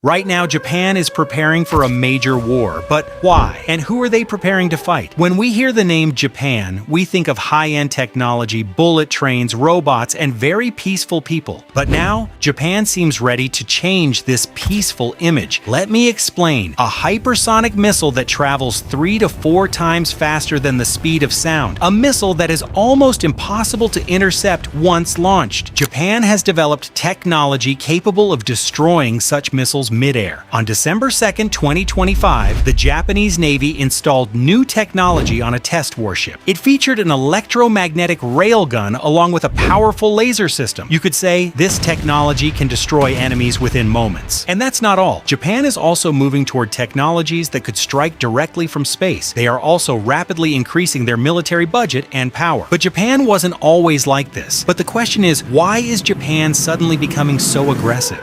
Right now, Japan is preparing for a major war, but why? And who are they preparing to fight? When we hear the name Japan, we think of high-end technology, bullet trains, robots, and very peaceful people. But now, Japan seems ready to change this peaceful image. Let me explain. A hypersonic missile that travels 3 to 4 times faster than the speed of sound. A missile that is almost impossible to intercept once launched. Japan has developed technology capable of destroying such missiles midair. On December 2nd, 2025, the Japanese Navy installed new technology on a test warship. It featured an electromagnetic railgun along with a powerful laser system. You could say this technology can destroy enemies within moments. And that's not all. Japan is also moving toward technologies that could strike directly from space. They are also rapidly increasing their military budget and power. But Japan wasn't always like this. But the question is, why is Japan suddenly becoming so aggressive?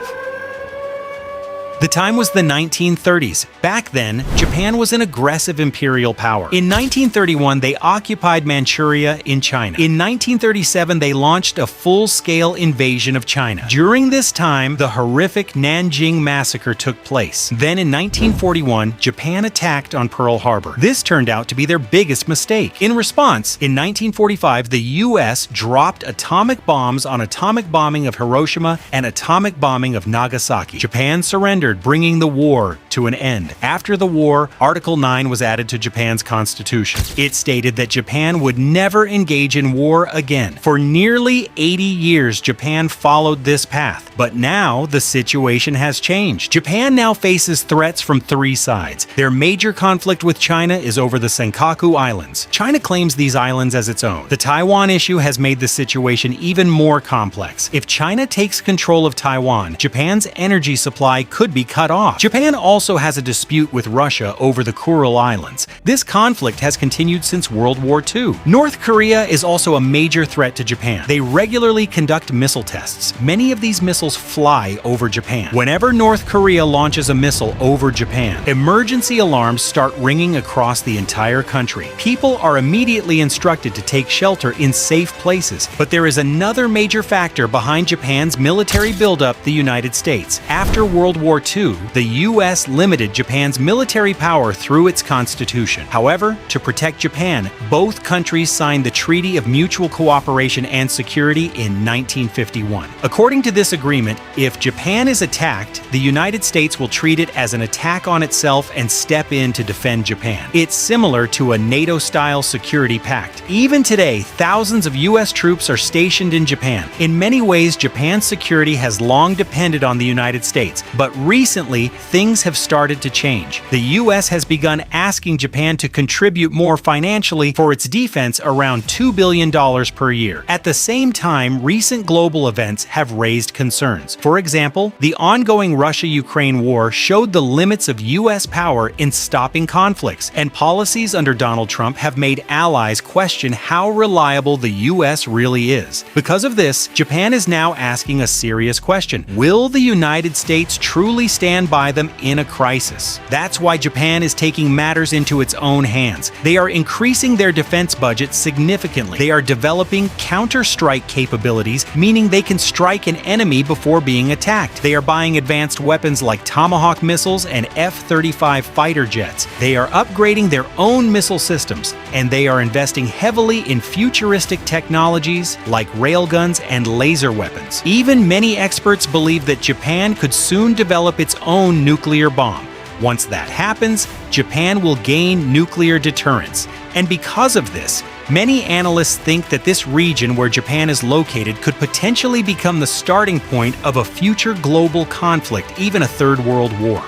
The time was the 1930s. Back then, Japan was an aggressive imperial power. In 1931, they occupied Manchuria in China. In 1937, they launched a full-scale invasion of China. During this time, the horrific Nanjing Massacre took place. Then in 1941, Japan attacked on Pearl Harbor. This turned out to be their biggest mistake. In response, in 1945, the US dropped atomic bombs on atomic bombing of Hiroshima and atomic bombing of Nagasaki. Japan surrendered, bringing the war to an end. After the war, Article 9 was added to Japan's constitution. It stated that Japan would never engage in war again. For nearly 80 years, Japan followed this path. But now, the situation has changed. Japan now faces threats from 3 sides. Their major conflict with China is over the Senkaku Islands. China claims these islands as its own. The Taiwan issue has made the situation even more complex. If China takes control of Taiwan, Japan's energy supply could be cut off. Japan also has a dispute with Russia over the Kuril Islands. This conflict has continued since World War II. North Korea is also a major threat to Japan. They regularly conduct missile tests. Many of these missiles fly over Japan. Whenever North Korea launches a missile over Japan, emergency alarms start ringing across the entire country. People are immediately instructed to take shelter in safe places. But there is another major factor behind Japan's military buildup: the United States. After World War II, the US limited Japan's military power through its constitution. However, to protect Japan, both countries signed the Treaty of Mutual Cooperation and Security in 1951. According to this agreement, if Japan is attacked, the United States will treat it as an attack on itself and step in to defend Japan. It's similar to a NATO-style security pact. Even today, thousands of US troops are stationed in Japan. In many ways, Japan's security has long depended on the United States, but recently, things have started to change. The US has begun asking Japan to contribute more financially for its defense, around $2 billion per year. At the same time, recent global events have raised concerns. For example, the ongoing Russia-Ukraine war showed the limits of US power in stopping conflicts, and policies under Donald Trump have made allies question how reliable the US really is. Because of this, Japan is now asking a serious question: will the United States truly stand by them in a crisis? That's why Japan is taking matters into its own hands. They are increasing their defense budget significantly. They are developing counter-strike capabilities, meaning they can strike an enemy before being attacked. They are buying advanced weapons like Tomahawk missiles and F-35 fighter jets. They are upgrading their own missile systems, and they are investing heavily in futuristic technologies like railguns and laser weapons. Even many experts believe that Japan could soon develop its own nuclear bomb. Once that happens, Japan will gain nuclear deterrence. And because of this, many analysts think that this region where Japan is located could potentially become the starting point of a future global conflict, even a third world war.